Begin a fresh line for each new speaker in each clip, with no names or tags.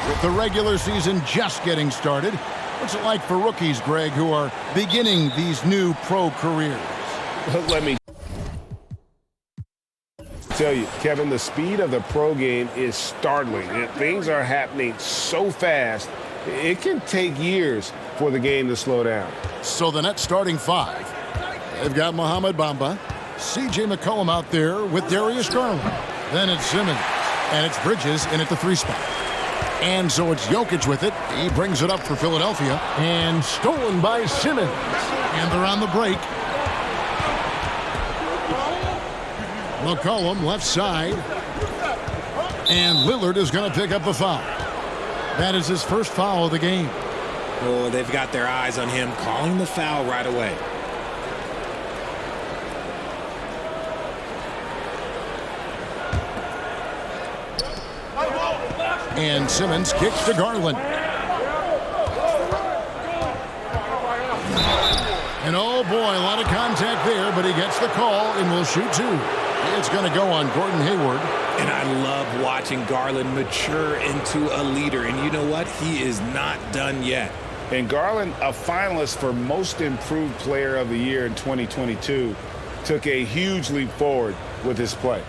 With the regular season just getting started, what's it like for rookies, Greg, who are beginning these new pro careers?
Let me tell you, Kevin, the speed of the pro game is startling. Things are happening so fast, it can take years for the game to slow down.
So the net starting five. They've got Mohamed Bamba, C.J. McCollum out there with Darius Garland. Then it's Simmons, and it's Bridges in at the 3 spot. And so it's Jokic with it. He brings it up for Philadelphia. And stolen by Simmons. And they're on the break. McCollum left side. And Lillard is going to pick up the foul. That is his first foul of the game.
Oh, they've got their eyes on him, calling the foul right away.
And Simmons kicks to Garland. And oh boy, a lot of contact there, but he gets the call and will shoot 2. It's going to go on Gordon Hayward.
And I love watching Garland mature into a leader. And you know what? He is not done yet.
And Garland, a finalist for Most Improved Player of the Year in 2022, took a huge leap forward with his play.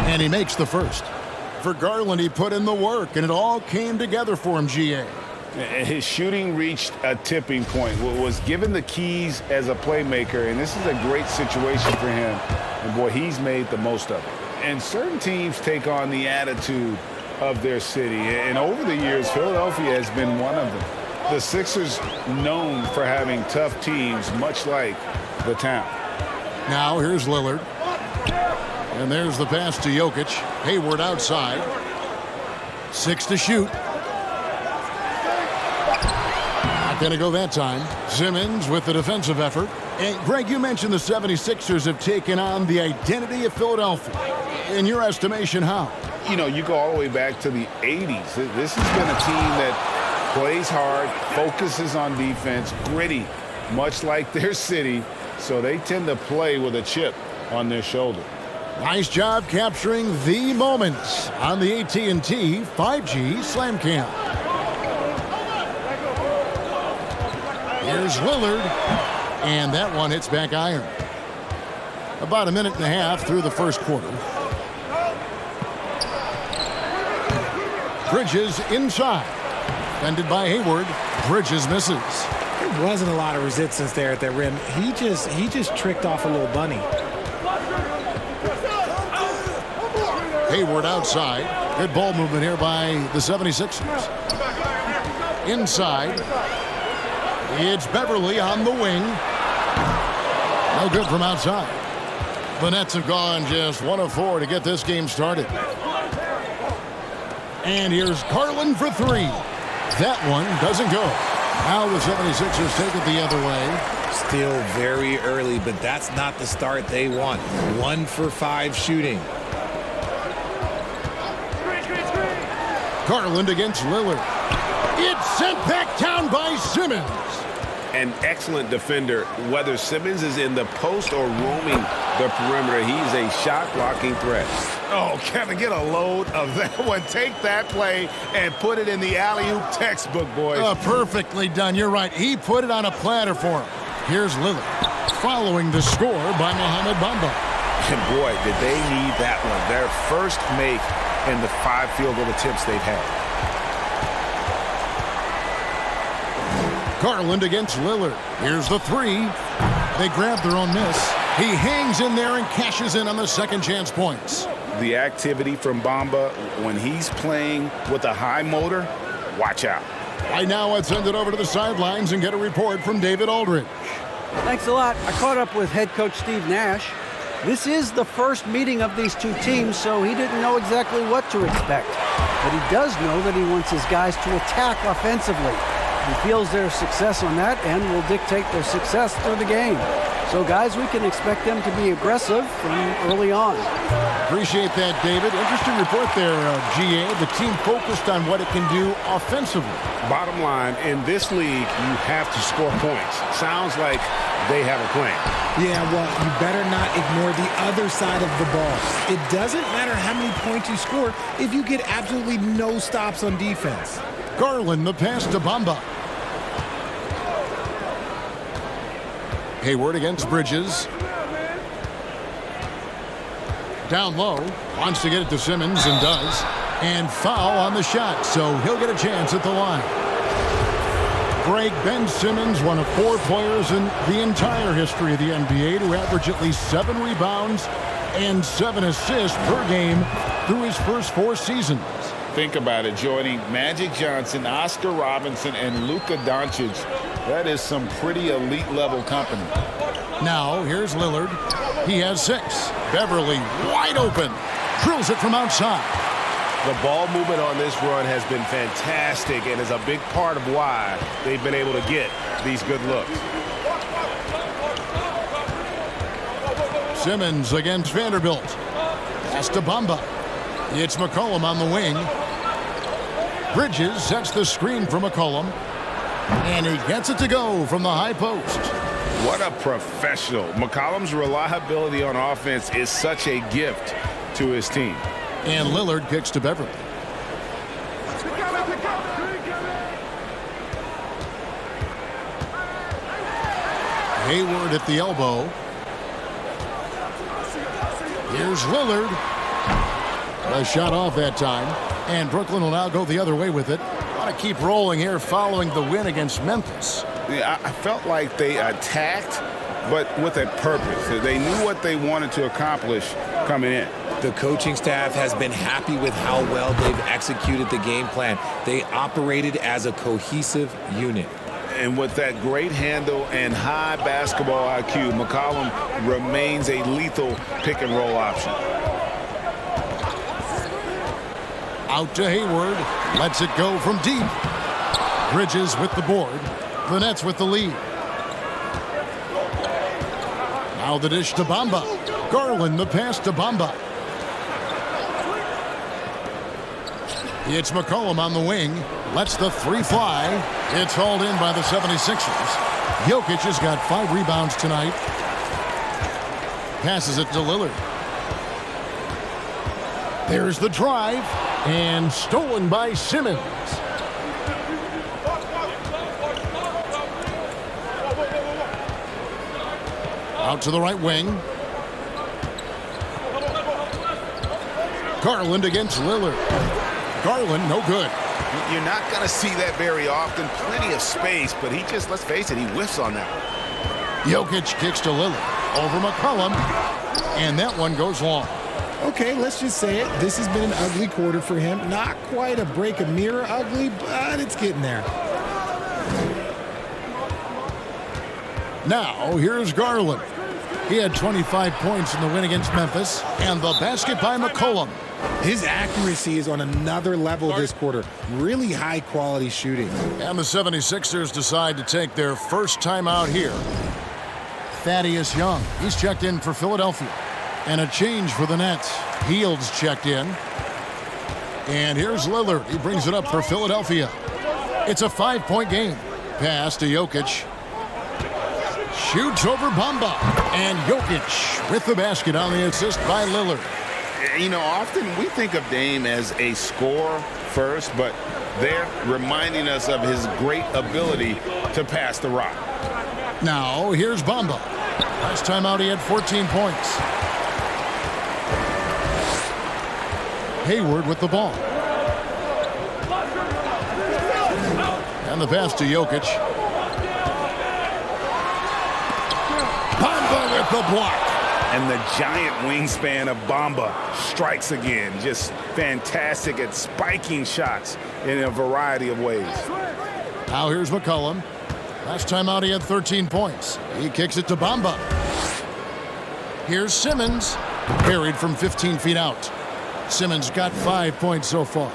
And he makes the first. For Garland, he put in the work, and it all came together for him, GA.
His shooting reached a tipping point, was given the keys as a playmaker, and this is a great situation for him. And, boy, he's made the most of it. And certain teams take on the attitude of their city, and over the years, Philadelphia has been one of them. The Sixers known for having tough teams, much like the town.
Now here's Lillard. And there's the pass to Jokic. Hayward outside. 6 to shoot. Not going to go that time. Simmons with the defensive effort. And Greg, you mentioned the 76ers have taken on the identity of Philadelphia. In your estimation, how?
You know, you go all the way back to the 80s. This has been a team that plays hard, focuses on defense, gritty, much like their city. So they tend to play with a chip on their shoulder.
Nice job capturing the moments on the AT&T 5G Slam Cam. Here's Lillard, and that one hits back iron. About a minute and a half through the first quarter. Bridges inside. Defended by Hayward. Bridges misses.
There wasn't a lot of resistance there at that rim. He just tricked off a little bunny.
Hayward outside. Good ball movement here by the 76ers. Inside. It's Beverly on the wing. No good from outside. The Nets have gone just 1 of 4 to get this game started. And here's Garland for 3. That one doesn't go. Now the 76ers take it the other way.
Still very early, but that's not the start they want. 1 for 5 shooting.
Garland against Lillard. It's sent back down by Simmons.
An excellent defender, whether Simmons is in the post or roaming the perimeter. He's a shot-blocking threat.
Oh, Kevin, get a load of that one. Take that play and put it in the alley-oop textbook, boys.
Perfectly done. You're right. He put it on a platter for him. Here's Lillard, following the score by Mohamed Bamba.
And boy, did they need that one. Their first make in the 5 field goal attempts they've had.
Garland against Lillard. Here's the 3. They grab their own miss. He hangs in there and cashes in on the second chance points.
The activity from Bamba when he's playing with a high motor, watch out.
Right now, let's send it over to the sidelines and get a report from David Aldridge.
Thanks a lot. I caught up with head coach Steve Nash. This is the first meeting of these two teams, so he didn't know exactly what to expect. But he does know that he wants his guys to attack offensively. He feels their success on that and will dictate their success through the game. So, guys, we can expect them to be aggressive from early on.
Appreciate that, David. Interesting report there, GA. The team focused on what it can do offensively.
Bottom line, in this league, you have to score points. Sounds like they have a plan.
Yeah, well, you better not ignore the other side of the ball. It doesn't matter how many points you score if you get absolutely no stops on defense.
Garland, the pass to Bamba. Hayward against Bridges. Down low. Wants to get it to Simmons and does. And foul on the shot, so he'll get a chance at the line. Greg Ben Simmons, one of 4 players in the entire history of the NBA to average at least 7 rebounds and 7 assists per game through his first 4 seasons.
Think about it, joining Magic Johnson, Oscar Robinson, and Luka Doncic. That is some pretty elite level company.
Now, here's Lillard. He has 6. Beverly wide open. Drills it from outside.
The ball movement on this run has been fantastic and is a big part of why they've been able to get these good looks.
Simmons against Vanderbilt. Pass to Bamba. It's McCollum on the wing. Bridges sets the screen for McCollum. And he gets it to go from the high post.
What a professional. McCollum's reliability on offense is such a gift to his team.
And Lillard kicks to Beverly. Hayward at the elbow. Here's Lillard. A shot off that time. And Brooklyn will now go the other way with it. Want to keep rolling here following the win against Memphis.
Yeah, I felt like they attacked, but with a purpose. They knew what they wanted to accomplish coming in.
The coaching staff has been happy with how well they've executed the game plan. They operated as a cohesive unit.
And with that great handle and high basketball IQ, McCollum remains a lethal pick-and-roll option.
Out to Hayward. Lets it go from deep. Bridges with the board. The Nets with the lead. Now the dish to Bamba. Garland the pass to Bamba. It's McCollum on the wing. Lets the 3 fly. It's hauled in by the 76ers. Jokic has got 5 rebounds tonight. Passes it to Lillard. There's the drive. And stolen by Simmons. Out to the right wing. Garland against Lillard. Garland, no good.
You're not going to see that very often. Plenty of space, but he just, let's face it, he whiffs on that one.
Jokic kicks to Lillard. Over McCollum. And that one goes long.
Okay, let's just say it. This has been an ugly quarter for him. Not quite a break a mirror ugly, but it's getting there.
Now, here's Garland. He had 25 points in the win against Memphis, and the basket by McCollum.
His accuracy is on another level this quarter. Really high-quality shooting.
And the 76ers decide to take their first timeout here. Thaddeus Young, he's checked in for Philadelphia. And a change for the Nets. Hield's checked in. And here's Lillard. He brings it up for Philadelphia. It's a 5-point game. Pass to Jokic. Shoots over Bamba. And Jokic with the basket on the assist by Lillard.
You know, often we think of Dame as a scorer first, but they're reminding us of his great ability to pass the rock.
Now, here's Bamba. Last time out, he had 14 points. Hayward with the ball. And the pass to Jokic. Bamba with the block.
And the giant wingspan of Bamba strikes again. Just fantastic at spiking shots in a variety of ways.
Now here's McCollum. Last time out, he had 13 points. He kicks it to Bamba. Here's Simmons. Buried from 15 feet out. Simmons got 5 points so far.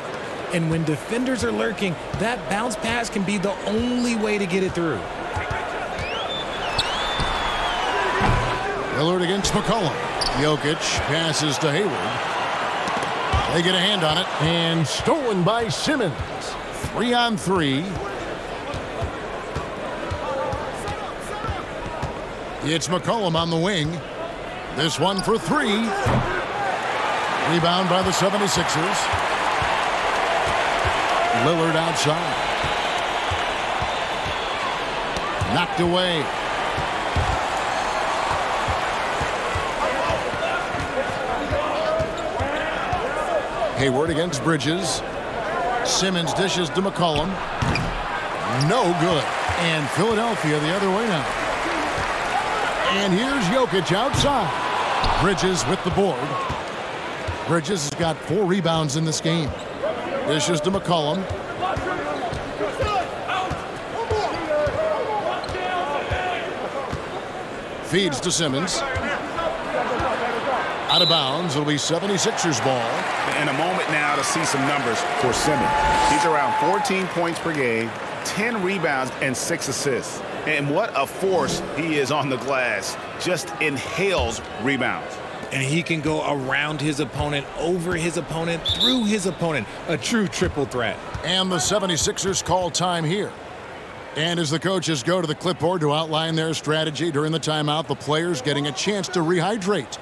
And when defenders are lurking, that bounce pass can be the only way to get it through.
Lillard against McCollum. Jokic passes to Hayward. They get a hand on it. And stolen by Simmons. 3-on-3. It's McCollum on the wing. This one for 3. Rebound by the 76ers. Lillard outside. Knocked away. Hayward against Bridges. Simmons dishes to McCollum. No good. And Philadelphia the other way now. And here's Jokic outside. Bridges with the board. Bridges has got 4 rebounds in this game. Dishes to McCollum. Feeds to Simmons. Out of bounds. It'll be 76ers ball.
And a moment now to see some numbers for Simmons. He's around 14 points per game, 10 rebounds, and 6 assists. And what a force he is on the glass. Just inhales rebounds.
And he can go around his opponent, over his opponent, through his opponent. A true triple threat.
And the 76ers call time here. And as the coaches go to the clipboard to outline their strategy during the timeout, the players getting a chance to rehydrate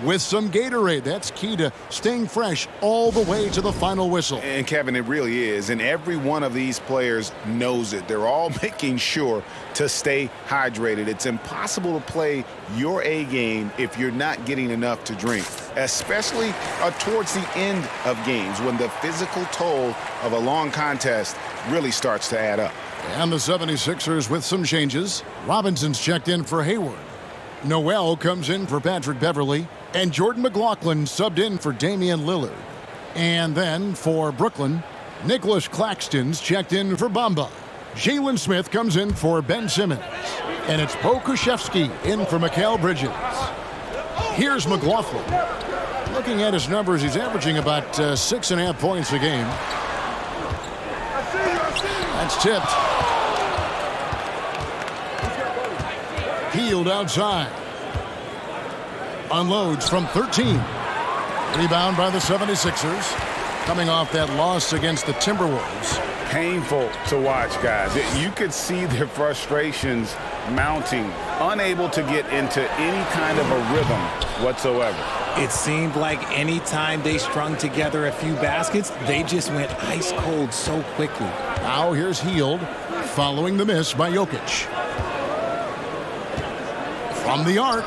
with some Gatorade. That's key to staying fresh all the way to the final whistle.
And Kevin, it really is. And every one of these players knows it. They're all making sure to stay hydrated. It's impossible to play your A game if you're not getting enough to drink, especially towards the end of games when the physical toll of a long contest really starts to add up.
And the 76ers with some changes. Robinson's checked in for Hayward. Noel comes in for Patrick Beverly. And Jordan McLaughlin subbed in for Damian Lillard. And then for Brooklyn, Nicholas Claxton's checked in for Bamba. Jalen Smith comes in for Ben Simmons. And it's Bo Krzyzewski in for Mikal Bridges. Here's McLaughlin. Looking at his numbers, he's averaging about 6.5 points a game. That's tipped. Hield outside. Unloads from 13. Rebound by the 76ers. Coming off that loss against the Timberwolves.
Painful to watch, guys. You could see their frustrations mounting, unable to get into any kind of a rhythm whatsoever.
It seemed like any time they strung together a few baskets, they just went ice cold so quickly.
Now here's Hield following the miss by Jokic. From the arc.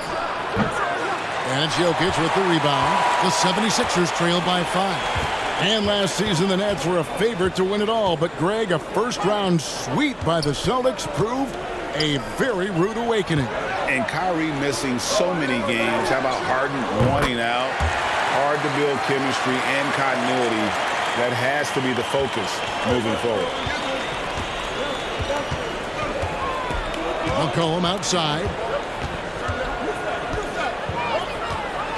And it's Jokic with the rebound. The 76ers trail by 5. And last season, the Nets were a favorite to win it all. But, Greg, a first-round sweep by the Celtics proved a very rude awakening.
And Kyrie missing so many games. How about Harden wanting out? hard to build chemistry and continuity. That has to be the focus moving forward.
McCollum outside.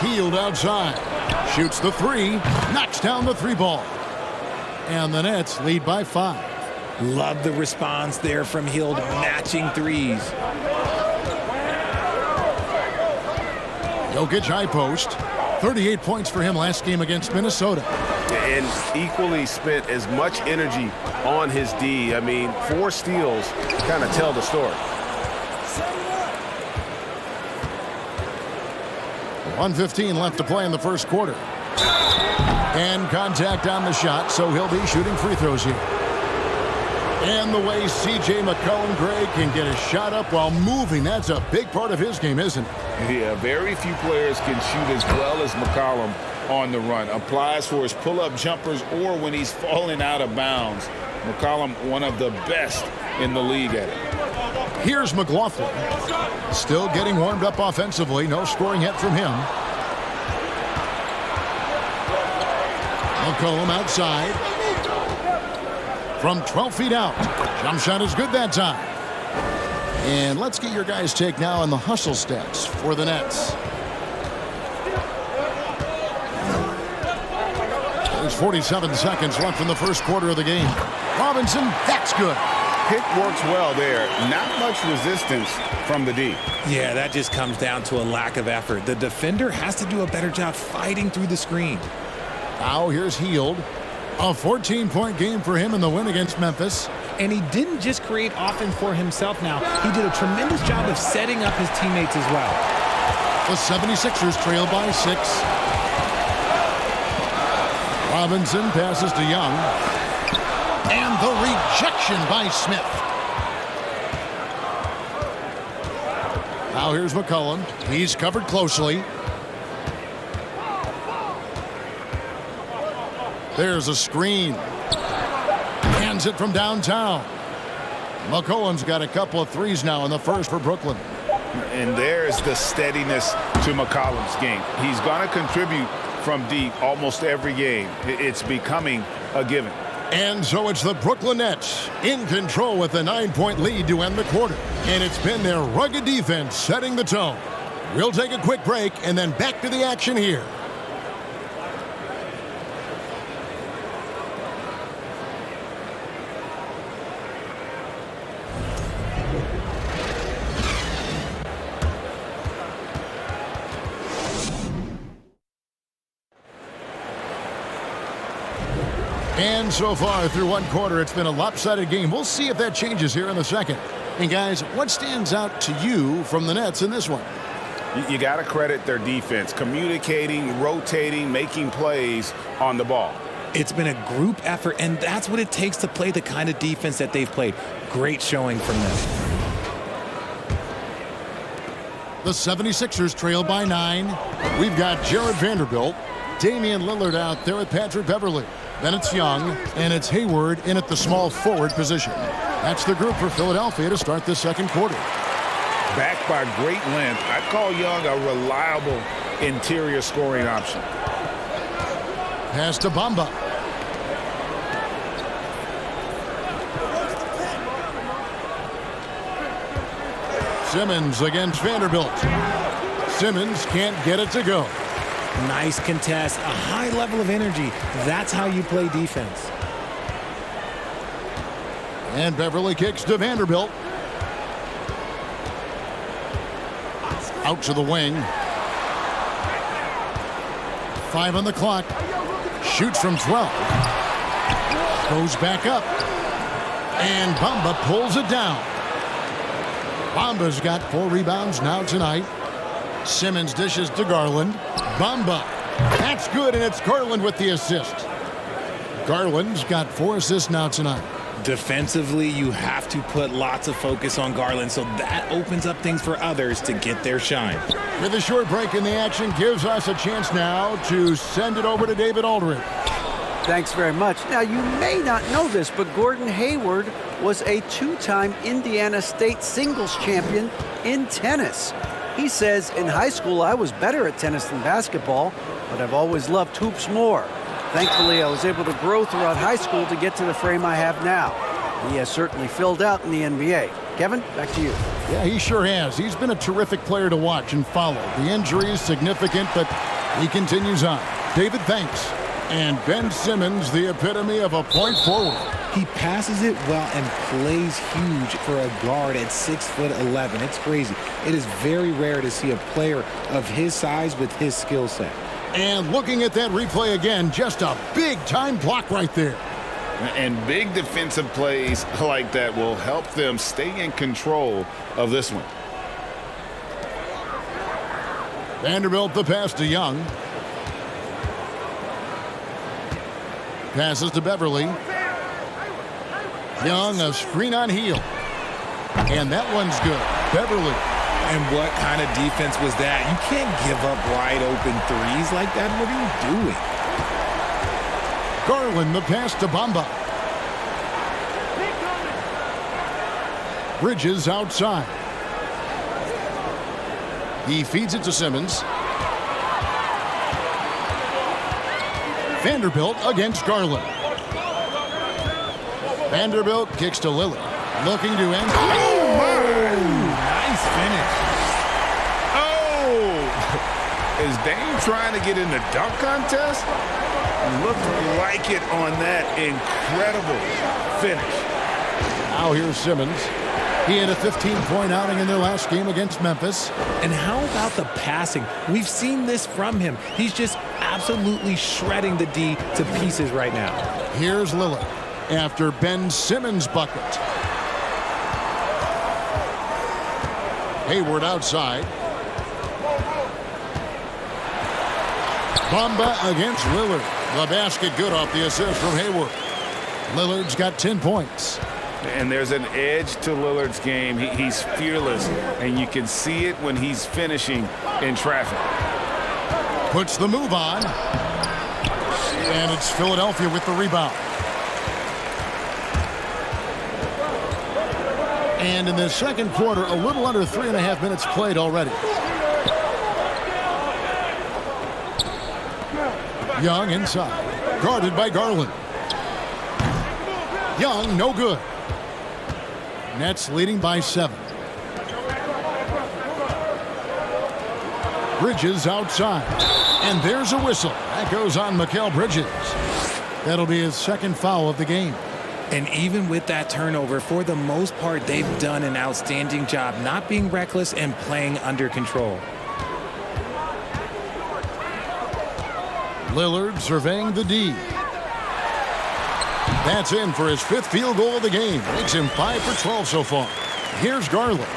Healed outside. Shoots the three. Knocks down the three ball. And the Nets lead by 5.
Love the response there from Hield, matching threes.
Jokic high post. 38 points for him last game against Minnesota.
And equally spent as much energy on his D. I mean, 4 steals kind of tell the story.
1:15 left to play in the first quarter. And contact on the shot, so he'll be shooting free throws here. And the way C.J. McCollum, Greg, can get a shot up while moving, that's a big part of his game, isn't it?
Yeah, very few players can shoot as well as McCollum on the run. Applies for his pull-up jumpers or when he's falling out of bounds. McCollum, one of the best in the league at it.
Here's McLaughlin. Still getting warmed up offensively. No scoring yet from him. McCollum outside. From 12 feet out. Jump shot is good that time. And let's get your guys' take now on the hustle stats for the Nets. There's 47 seconds left in the first quarter of the game. Robinson, that's good.
Pick works well there. Not much resistance from the D.
Yeah, that just comes down to a lack of effort. The defender has to do a better job fighting through the screen.
Now here's Hield. A 14-point game for him in the win against Memphis.
And he didn't just create offense for himself now. He did a tremendous job of setting up his teammates as well.
The 76ers trail by 6. Robinson passes to Young. And the rejection by Smith. Now here's McCollum. He's covered closely. There's a screen. Hands it from downtown. McCollum's got a couple of threes now in the first for Brooklyn.
And there's the steadiness to McCollum's game. He's going to contribute from deep almost every game. It's becoming a given.
And so it's the Brooklyn Nets in control with a 9-point lead to end the quarter. And it's been their rugged defense setting the tone. We'll take a quick break and then back to the action here. And so far through one quarter, it's been a lopsided game. We'll see if that changes here in the second. And guys, what stands out to you from the Nets in this one?
You got to credit their defense, communicating, rotating, making plays on the ball.
It's been a group effort, and that's what it takes to play the kind of defense that they've played. Great showing from them.
The 76ers trail by 9. We've got Jared Vanderbilt, Damian Lillard out there with Patrick Beverley. Then it's Young, and it's Hayward in at the small forward position. That's the group for Philadelphia to start this second quarter.
Backed by great length, I call Young a reliable interior scoring option.
Pass to Bamba. Simmons against Vanderbilt. Simmons can't get it to go.
Nice contest, a high level of energy. That's how you play defense.
And Beverly kicks to Vanderbilt. Out to the wing. 5 on the clock. Shoots from 12. Goes back up. And Bamba pulls it down. Bamba's got 4 rebounds now tonight. Simmons dishes to Garland. Bamba. That's good, and it's Garland with the assist. Garland's got 4 assists now tonight.
Defensively, you have to put lots of focus on Garland, so that opens up things for others to get their shine.
With a short break in the action, gives us a chance now to send it over to David Aldridge.
Thanks very much. Now, you may not know this, but Gordon Hayward was a 2-time Indiana State singles champion in tennis. He says, in high school, I was better at tennis than basketball, but I've always loved hoops more. Thankfully, I was able to grow throughout high school to get to the frame I have now. He has certainly filled out in the NBA. Kevin, back to you.
Yeah, he sure has. He's been a terrific player to watch and follow. The injury is significant, but he continues on. David, thanks. And Ben Simmons, the epitome of a point forward.
He passes it well and plays huge for a guard at 6'11". It's crazy. It is very rare to see a player of his size with his skill set.
And looking at that replay again, just a big-time block right there.
And big defensive plays like that will help them stay in control of this one.
Vanderbilt the pass to Young. Passes to Beverly. Young, a screen on heel. And that one's good. Beverly.
And what kind of defense was that? You can't give up wide open threes like that. What are you doing?
Garland, the pass to Bamba. Bridges outside. He feeds it to Simmons. Vanderbilt against Garland. Vanderbilt kicks to Lillard. Looking to end.
Oh, my!
Nice finish.
Oh! Is Dame trying to get in the dunk contest? Looked like it on that incredible finish.
Now here's Simmons. He had a 15-point outing in their last game against Memphis.
And how about the passing? We've seen this from him. He's just absolutely shredding the D to pieces right now.
Here's Lillard after Ben Simmons' bucket. Hayward outside. Bamba against Lillard. The basket good off the assist from Hayward. Lillard's got 10 points.
And there's an edge to Lillard's game. He's fearless, and you can see it when he's finishing in traffic.
Puts the move on. And it's Philadelphia with the rebound. And in the second quarter, a little under 3.5 minutes played already. Young inside. Guarded by Garland. Young, no good. Nets leading by 7. Bridges outside. And there's a whistle. That goes on Mikal Bridges. That'll be his second foul of the game.
And even with that turnover, for the most part, they've done an outstanding job not being reckless and playing under control.
Lillard surveying the D. That's in for his 5th field goal of the game. Makes him 5 for 12 so far. Here's Garland.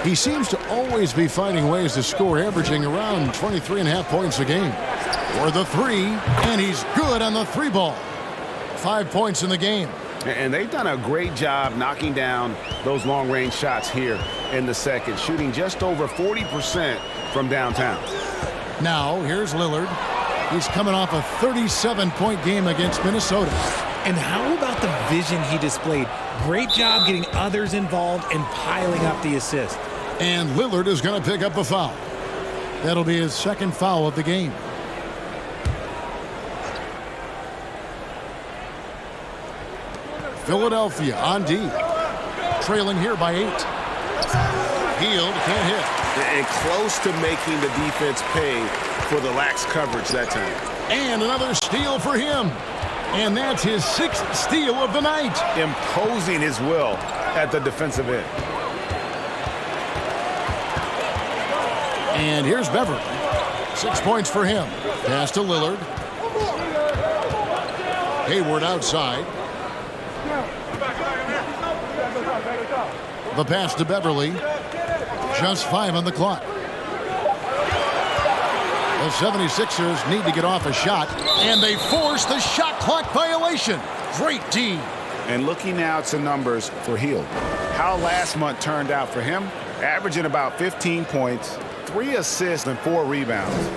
He seems to always be finding ways to score, averaging around 23.5 points a game. For the 3, and he's good on the 3 ball. 5 points in the game.
And they've done a great job knocking down those long-range shots here in the second, shooting just over 40% from downtown.
Now, here's Lillard. He's coming off a 37-point game against Minnesota.
And how about the vision he displayed? Great job getting others involved and piling up the assist.
And Lillard is going to pick up a foul. That'll be his second foul of the game. Philadelphia on D. Trailing here by 8. Hield can't hit.
And close to making the defense pay for the lax coverage that time.
And another steal for him. And that's his 6th steal of the night.
Imposing his will at the defensive end.
And here's Beverly. 6 points for him. Pass to Lillard. Hayward outside. The pass to Beverly. Just 5 on the clock. The 76ers need to get off a shot, and they force the shot clock violation. Great D.
And looking now to numbers for Hield. How last month turned out for him, averaging about 15 points, 3 assists, and 4 rebounds.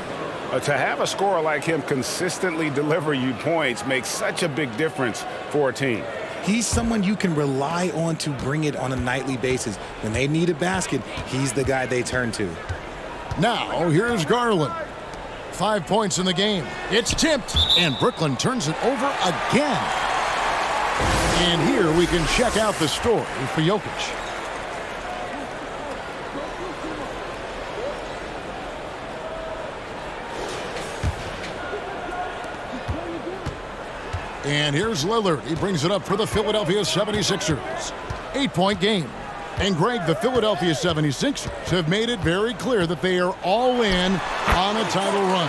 To have a scorer like him consistently deliver you points makes such a big difference for a team.
He's someone you can rely on to bring it on a nightly basis. When they need a basket, he's the guy they turn to.
Now, here's Garland. 5 points in the game. It's tipped, and Brooklyn turns it over again. And here we can check out the story for Jokic. And here's Lillard. He brings it up for the Philadelphia 76ers. 8-point game. And Greg, the Philadelphia 76ers have made it very clear that they are all in on a title run.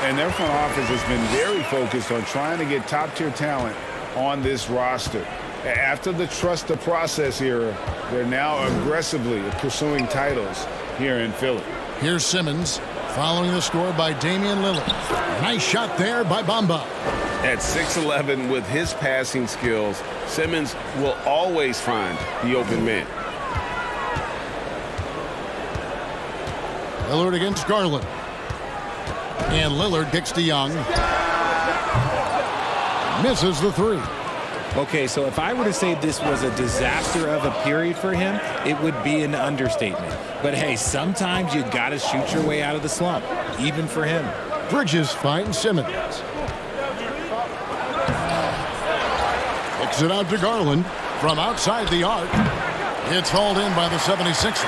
And their front office has been very focused on trying to get top-tier talent on this roster. After the trust the process era, they're now aggressively pursuing titles here in Philly.
Here's Simmons following the score by Damian Lillard. Nice shot there by Bamba.
At 6'11", with his passing skills, Simmons will always find the open man.
Lillard against Garland. And Lillard kicks to Young. Misses the three.
Okay, so if I were to say this was a disaster of a period for him, it would be an understatement. But hey, sometimes you got to shoot your way out of the slump, even for him.
Bridges finds Simmons. Kicks it out to Garland from outside the arc. It's hauled in by the 76ers.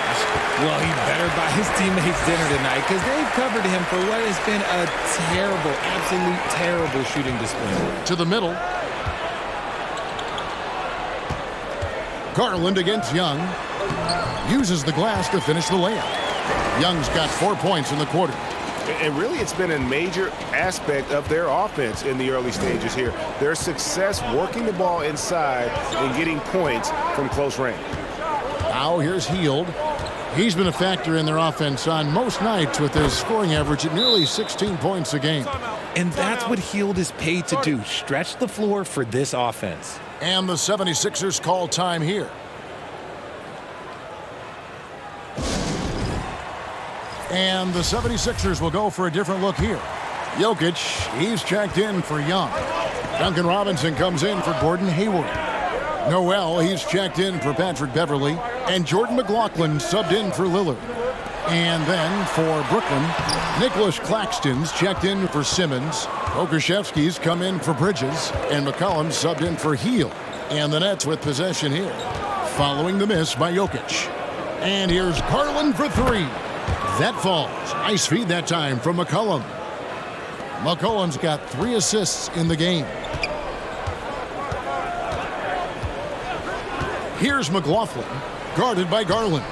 Well, he better buy his teammates dinner tonight because they've covered him for what has been a terrible, absolute terrible shooting display.
To the middle. Garland against Young. Uses the glass to finish the layup. Young's got 4 points in the quarter.
And really, it's been a major aspect of their offense in the early stages here. Their success working the ball inside and getting points from close range.
Now here's Hield. He's been a factor in their offense on most nights with his scoring average at nearly 16 points a game.
And that's what Hield is paid to do, stretch the floor for this offense.
And the 76ers call time here. And the 76ers will go for a different look here. Jokic, he's checked in for Young. Duncan Robinson comes in for Gordon Hayward. Noel, he's checked in for Patrick Beverley. And Jordan McLaughlin subbed in for Lillard. And then for Brooklyn, Nicholas Claxton's checked in for Simmons. Okashevsky's come in for Bridges. And McCollum subbed in for Hield. And the Nets with possession here, following the miss by Jokic. And here's Garland for three. That falls. Nice feed that time from McCollum. McCollum's got 3 assists in the game. Here's McLaughlin, guarded by Garland.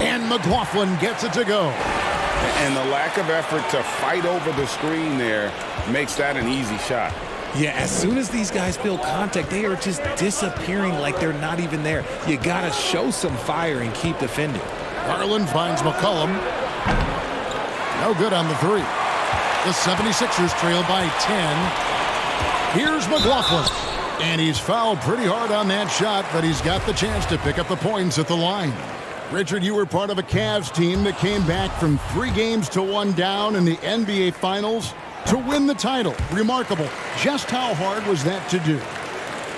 And McLaughlin gets it to go.
And the lack of effort to fight over the screen there makes that an easy shot.
Yeah, as soon as these guys feel contact, they are just disappearing like they're not even there. You got to show some fire and keep defending.
Garland finds McCollum. No good on the three. The 76ers trail by 10. Here's McLaughlin. And he's fouled pretty hard on that shot, but he's got the chance to pick up the points at the line. Richard, you were part of a Cavs team that came back from 3 games to 1 down in the NBA Finals to win the title. Remarkable. Just how hard was that to do?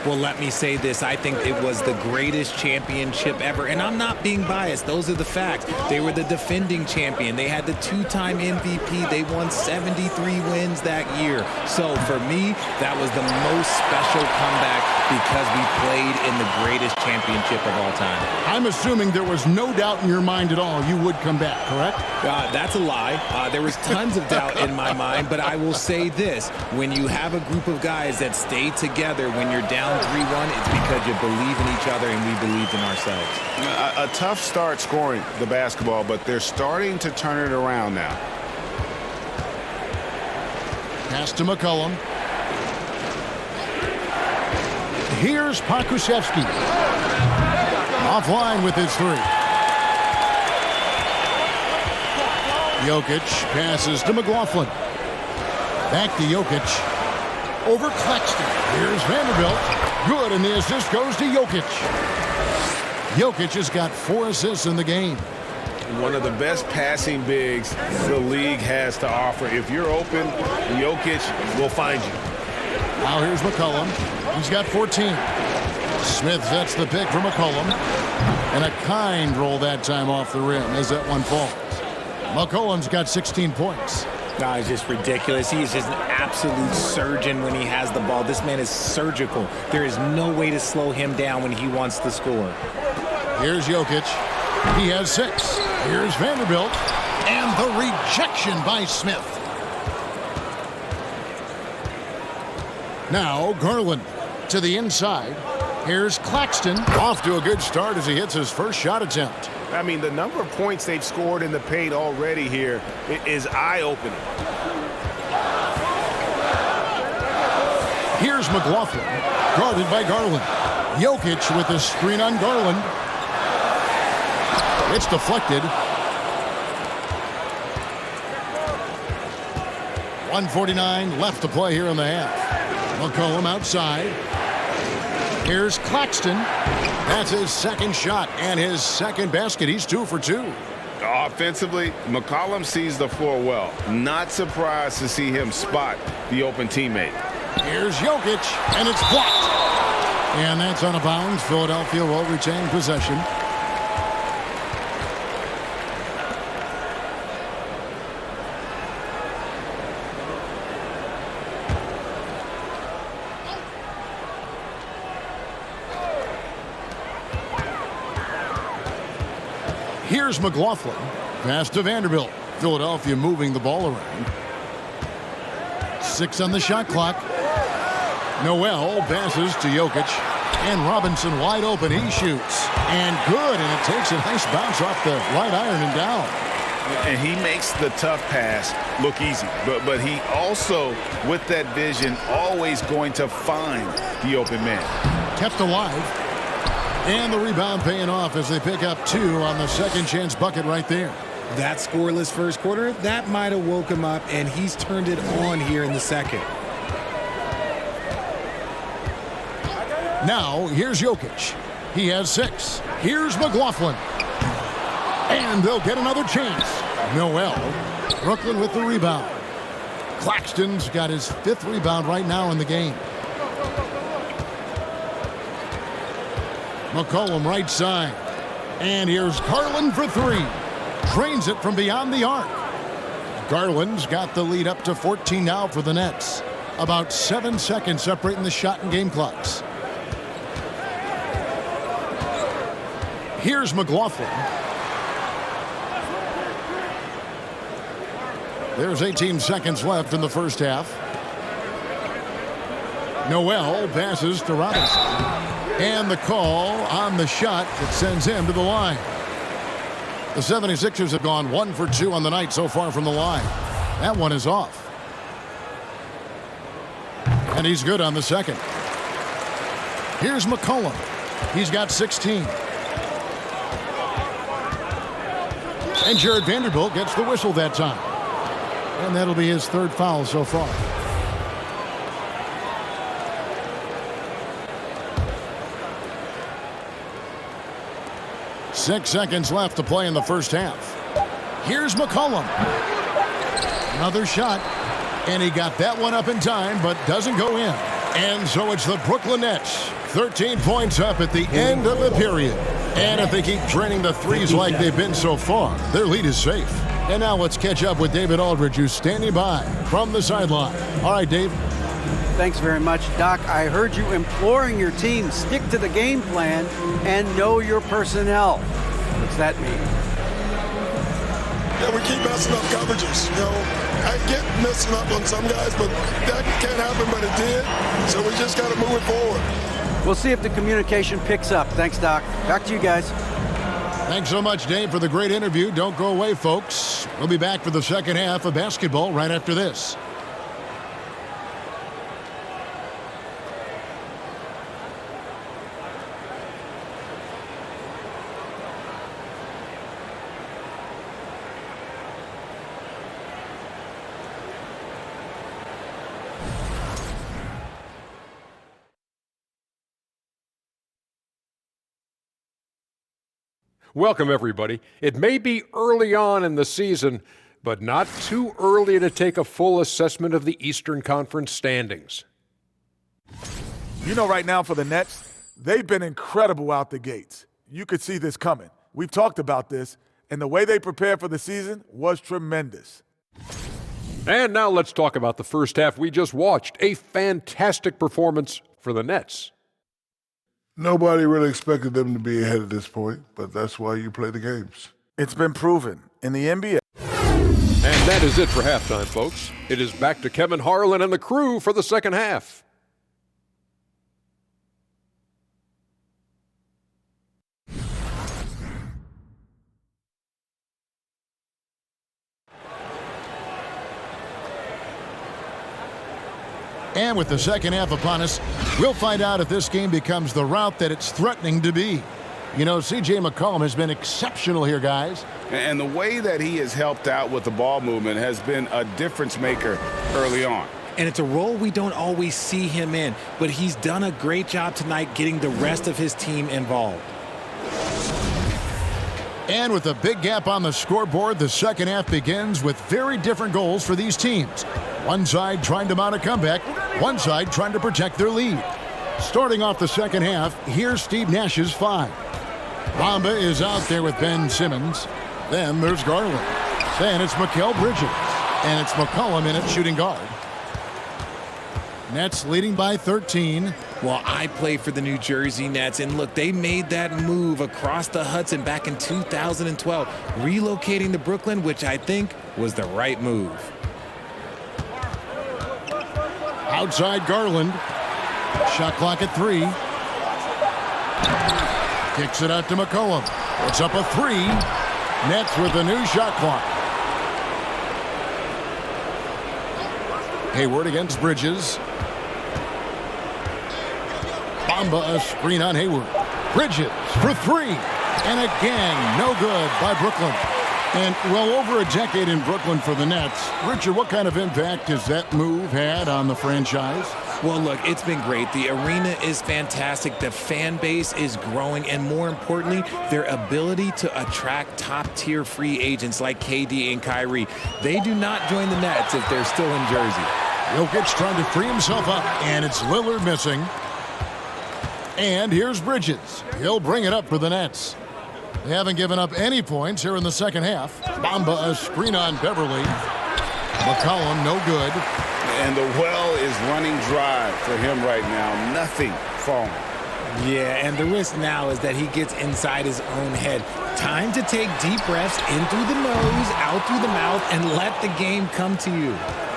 Well, let me say this. I think it was the greatest championship ever. And I'm not being biased. Those are the facts. They were the defending champion. They had the 2-time MVP. They won 73 wins that year. So for me, that was the most special comeback because we played in the greatest championship of all time.
I'm assuming there was no doubt in your mind at all you would come back, correct?
That's a lie. There was tons of doubt in my mind, but I will say this. When you have a group of guys that stay together when you're down 3-1, it's because you believe in each other and we believed in ourselves.
A tough start scoring the basketball, but they're starting to turn it around now.
Pass to McCollum. Here's Pokusevski. Offline with his three. Jokic passes to McLaughlin. Back to Jokic. Over Claxton. Here's Vanderbilt. Good, and the assist goes to Jokic. Jokic has got 4 assists in the game.
One of the best passing bigs the league has to offer. If you're open, Jokic will find you.
Now here's McCollum. He's got 14. Smith sets the pick for McCollum. And a kind roll that time off the rim as that one falls. McCollum's got 16 points.
No, it's just ridiculous. He is just an absolute surgeon when he has the ball. This man is surgical. There is no way to slow him down when he wants to score.
Here's Jokic. He has 6. Here's Vanderbilt. And the rejection by Smith. Now Garland to the inside. Here's Claxton. Off to a good start as he hits his first shot attempt.
I mean, the number of points they've scored in the paint already here is eye-opening.
Here's McLaughlin, guarded by Garland. Jokic with the screen on Garland. It's deflected. 1:49 left to play here in the half. McCollum outside. Here's Claxton. That's his second shot and his second basket. He's 2 for 2.
Offensively, McCollum sees the floor well. Not surprised to see him spot the open teammate.
Here's Jokic, and it's blocked. And that's out of bounds. Philadelphia will retain possession. Here's McLaughlin. Pass to Vanderbilt. Philadelphia moving the ball around. 6 on the shot clock. Noel passes to Jokic. And Robinson wide open. He shoots. And good. And it takes a nice bounce off the right iron and down.
And he makes the tough pass look easy. But he also, with that vision, always going to find the open man.
Kept alive. And the rebound paying off as they pick up 2 on the second chance bucket right there.
That scoreless first quarter, that might have woke him up, and he's turned it on here in the second.
Now, here's Jokic. He has 6. Here's McLaughlin. And they'll get another chance. Noel. Brooklyn with the rebound. Claxton's got his 5th rebound right now in the game. McCollum right side. And here's Garland for 3. Drains it from beyond the arc. Garland's got the lead up to 14 now for the Nets. About 7 seconds separating the shot and game clocks. Here's McLaughlin. There's 18 seconds left in the first half. Noel passes to Robinson. And the call on the shot that sends him to the line. The 76ers have gone 1 for 2 on the night so far from the line. That one is off. And he's good on the second. Here's McCollum. He's got 16. And Jared Vanderbilt gets the whistle that time. And that'll be his 3rd foul so far. Six seconds left to play in the first half. Here's McCollum. Another shot. And he got that one up in time, but doesn't go in. And so it's the Brooklyn Nets. 13 points up at the end of the period. And if they keep draining the threes like they've been so far, their lead is safe. And now let's catch up with David Aldridge, who's standing by from the sideline. All right, Dave.
Thanks very much, Doc. I heard you imploring your team, stick to the game plan and know your personnel. What's that mean?
Yeah, we keep messing up coverages. You know, I get messing up on some guys, but that can't happen, but it did. So we just got to move it forward.
We'll see if the communication picks up. Thanks, Doc. Back to you guys.
Thanks so much, Dave, for the great interview. Don't go away, folks. We'll be back for the second half of basketball right after this.
Welcome, everybody. It may be early on in the season, but not too early to take a full assessment of the Eastern Conference standings.
You know, right now for the Nets, they've been incredible out the gates. You could see this coming. We've talked about this, and the way they prepared for the season was tremendous.
And now let's talk about the first half we just watched. A fantastic performance for the Nets.
Nobody really expected them to be ahead at this point, but that's why you play the games.
It's been proven in the NBA.
And that is it for halftime, folks. It is back to Kevin Harlan and the crew for the second half.
And with the second half upon us, we'll find out if this game becomes the route that it's threatening to be. You know, C.J. McCollum has been exceptional here, guys.
And the way that he has helped out with the ball movement has been a difference maker early on.
And it's a role we don't always see him in, but he's done a great job tonight getting the rest of his team involved.
And with a big gap on the scoreboard, the second half begins with very different goals for these teams. One side trying to mount a comeback, one side trying to protect their lead. Starting off the second half, here's Steve Nash's 5. Bamba is out there with Ben Simmons. Then there's Garland. Then it's Mikal Bridges. And it's McCollum in at shooting guard. Nets leading by 13.
Well, I play for the New Jersey Nets, and look, they made that move across the Hudson back in 2012, relocating to Brooklyn, which I think was the right move.
Outside Garland. Shot clock at 3. Kicks it out to McCollum. Puts up a 3. Nets with a new shot clock. Hayward against Bridges. Bamba a screen on Hayward. Bridges for 3. And again, no good by Brooklyn. And well over a decade in Brooklyn for the Nets. Richard, what kind of impact has that move had on the franchise?
Well, look, it's been great. The arena is fantastic. The fan base is growing. And more importantly, their ability to attract top-tier free agents like KD and Kyrie. They do not join the Nets if they're still in Jersey.
Jokic trying to free himself up, and it's Lillard missing. And here's Bridges. He'll bring it up for the Nets. They haven't given up any points here in the second half. Bamba a screen on Beverly. McCollum no good.
And the well is running dry for him right now. Nothing falling.
Yeah, and the risk now is that he gets inside his own head. Time to take deep breaths in through the nose, out through the mouth, and let the game come to you.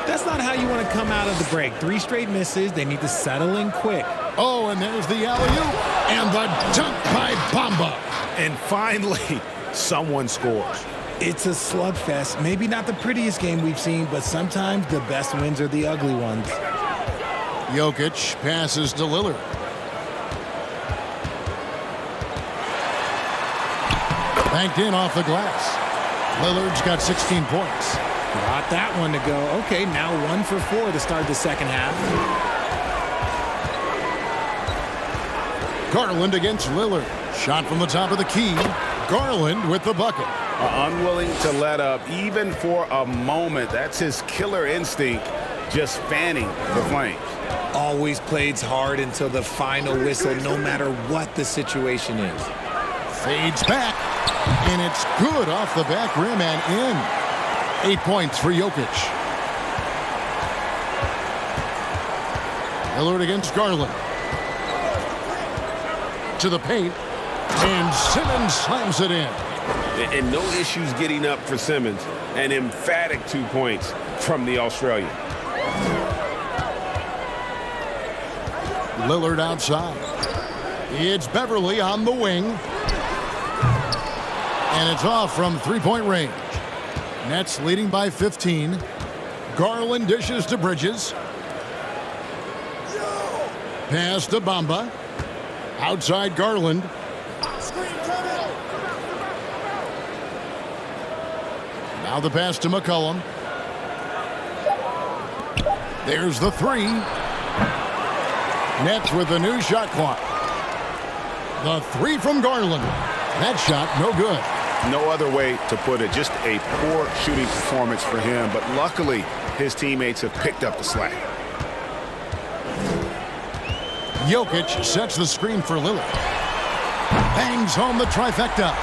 That's not how you want to come out of the break. 3 straight misses. They need to settle in quick.
Oh, and there's the alley-oop. And the dunk by Bamba.
And finally, someone scores.
It's a slugfest. Maybe not the prettiest game we've seen, but sometimes the best wins are the ugly ones.
Jokic passes to Lillard. Banked in off the glass. Lillard's got 16 points.
Got that one to go. Okay, now 1 for 4 to start the second half.
Garland against Lillard. Shot from the top of the key. Garland with the bucket.
Unwilling to let up even for a moment. That's his killer instinct, just fanning the flames.
Always plays hard until the final whistle, no matter what the situation is.
Fades back, and it's good off the back rim and in. 8 points for Jokic. Lillard against Garland. To the paint, and Simmons slams it in.
And no issues getting up for Simmons. An emphatic 2 points from the Australian.
Lillard outside. It's Beverly on the wing. And it's off from three-point range. Nets leading by 15. Garland dishes to Bridges. Pass to Bamba. Outside Garland. Now the pass to McCollum. There's the 3. Nets with a new shot clock. The 3 from Garland. That shot no good.
No other way to put it. Just a poor shooting performance for him. But luckily, his teammates have picked up the slack.
Jokic sets the screen for Lillard. Bangs home the trifecta.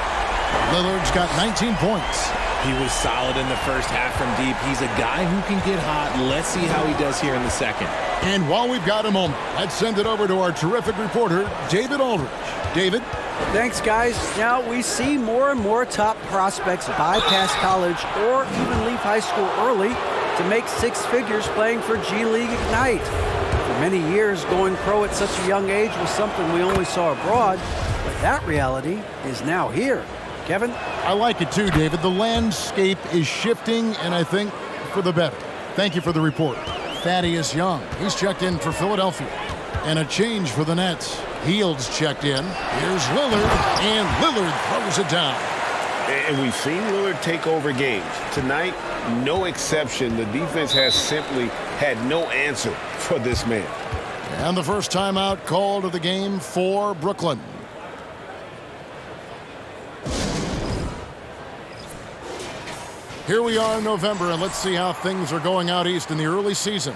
Lillard's got 19 points.
He was solid in the first half from deep. He's a guy who can get hot. Let's see how he does here in the second.
And while we've got a moment, let's send it over to our terrific reporter, David Aldridge. David?
Thanks, guys. Now, we see more and more top prospects bypass college or even leave high school early to make six figures playing for G League Ignite. For many years, going pro at such a young age was something we only saw abroad, but that reality is now here. Kevin?
I like it too, David. The landscape is shifting, and I think for the better. Thank you for the report. Thaddeus Young, he's checked in for Philadelphia. And a change for the Nets. Fields checked in. Here's Lillard, and Lillard throws it down.
And we've seen Lillard take over games. Tonight, no exception. The defense has simply had no answer for this man.
And the first timeout called of the game for Brooklyn. Here we are in November, and let's see how things are going out east in the early season.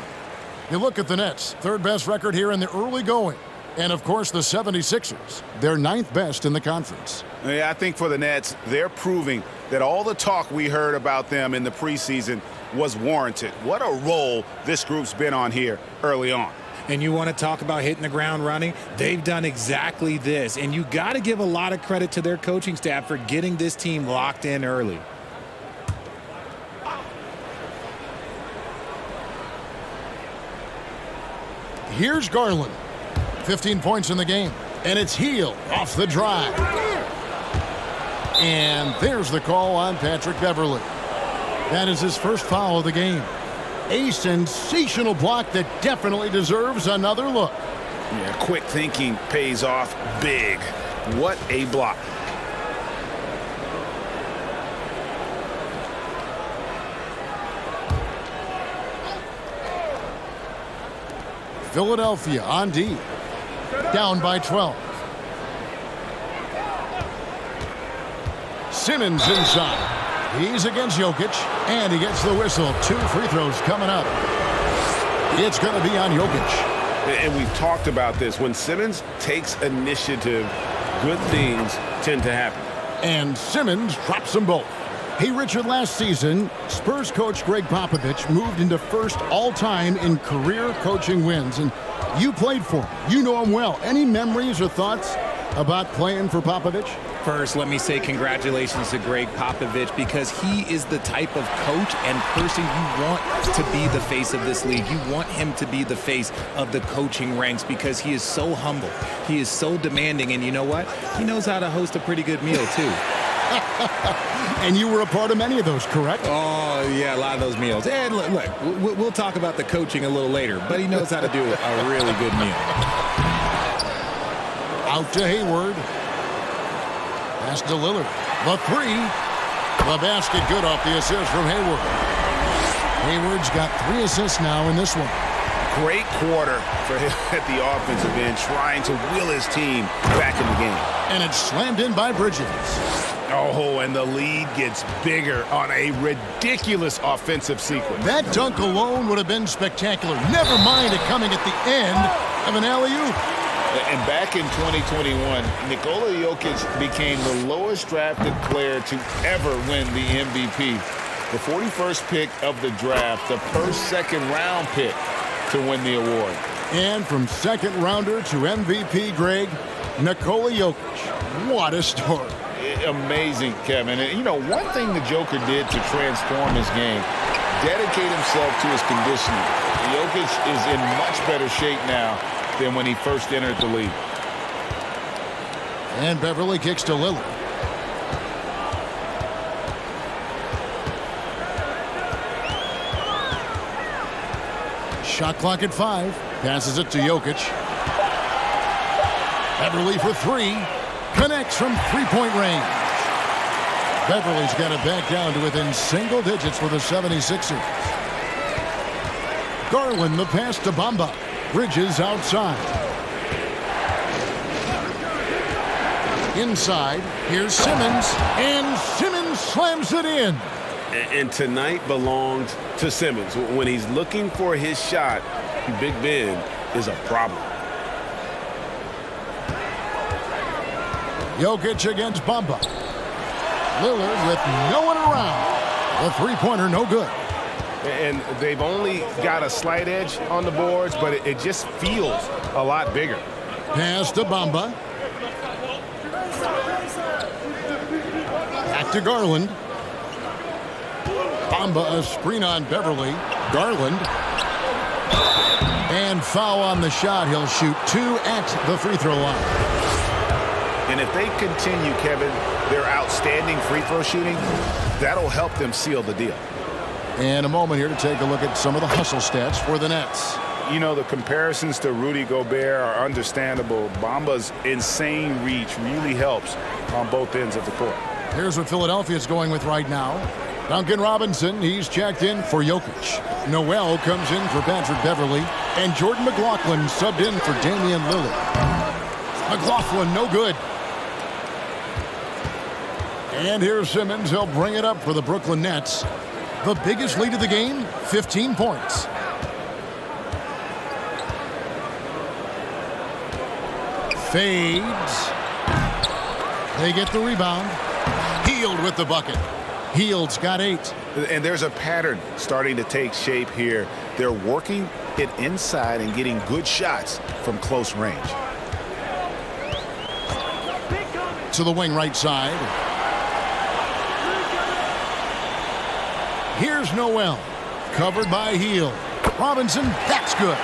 You look at the Nets, third best record here in the early going. And, of course, the 76ers, they're ninth best in the conference.
Yeah, I think for the Nets, they're proving that all the talk we heard about them in the preseason was warranted. What a role this group's been on here early on.
And you want to talk about hitting the ground running? They've done exactly this. And you got to give a lot of credit to their coaching staff for getting this team locked in early.
Here's Garland. 15 points in the game. And it's Hield off the drive. And there's the call on Patrick Beverley. That is his first foul of the game. A sensational block that definitely deserves another look.
Yeah, quick thinking pays off big. What a block.
Philadelphia on D. Down by 12. Simmons inside. He's against Jokic, and he gets the whistle. 2 free throws coming up. It's going to be on Jokic.
And we've talked about this. When Simmons takes initiative, good things tend to happen.
And Simmons drops them both. Hey, Richard, last season, Spurs coach Greg Popovich moved into first all-time in career coaching wins. And you played for him. You know him well. Any memories or thoughts about playing for Popovich?
First, let me say congratulations to Greg Popovich, because he is the type of coach and person you want to be the face of this league. You want him to be the face of the coaching ranks because he is so humble. He is so demanding. And you know what? He knows how to host a pretty good meal, too.
And you were a part of many of those, correct?
Oh, yeah, a lot of those meals. And look, we'll talk about the coaching a little later, but he knows how to do a really good meal.
Out to Hayward. Pass to Lillard. The three. The basket good off the assist from Hayward. Hayward's got 3 assists now in this one.
Great quarter for him at the offensive end, trying to will his team back in the game.
And it's slammed in by Bridges.
Oh, and the lead gets bigger on a ridiculous offensive sequence.
That dunk alone would have been spectacular. Never mind it coming at the end of an alley-oop.
And back in 2021, Nikola Jokic became the lowest drafted player to ever win the MVP. The 41st pick of the draft, the first second-round pick to win the award.
And from second rounder to MVP, Greg, Nikola Jokic. What a story.
Amazing, Kevin. And, you know, one thing the Joker did to transform his game, dedicate himself to his conditioning. Jokic is in much better shape now than when he first entered the league.
And Beverly kicks to Lillard. Shot clock at 5. Passes it to Jokic. Beverly for 3. Connects from three-point range. Beverly's got it back down to within single digits for the 76ers. Garland the pass to Bamba. Bridges outside. Inside, here's Simmons, and Simmons slams it in.
And tonight belongs to Simmons. When he's looking for his shot, Big Ben is a problem.
Jokic against Bamba. Lillard with no one around. The three-pointer no good.
And they've only got a slight edge on the boards, but it just feels a lot bigger.
Pass to Bamba. Back to Garland. Bamba, a screen on Beverly. Garland. And foul on the shot. He'll shoot 2 at the free throw line.
And if they continue, Kevin, their outstanding free throw shooting, that'll help them seal the deal.
And a moment here to take a look at some of the hustle stats for the Nets.
You know, the comparisons to Rudy Gobert are understandable. Bamba's insane reach really helps on both ends of the court.
Here's what Philadelphia's going with right now. Duncan Robinson, he's checked in for Jokic. Noel comes in for Patrick Beverly. And Jordan McLaughlin subbed in for Damian Lillard. McLaughlin, no good. And here's Simmons. He'll bring it up for the Brooklyn Nets. The biggest lead of the game, 15 points. Fades. They get the rebound. Hield with the bucket. Hield's got 8.
And there's a pattern starting to take shape here. They're working it inside and getting good shots from close range.
To the wing right side. Here's Noel. Covered by Hield. Robinson, that's good.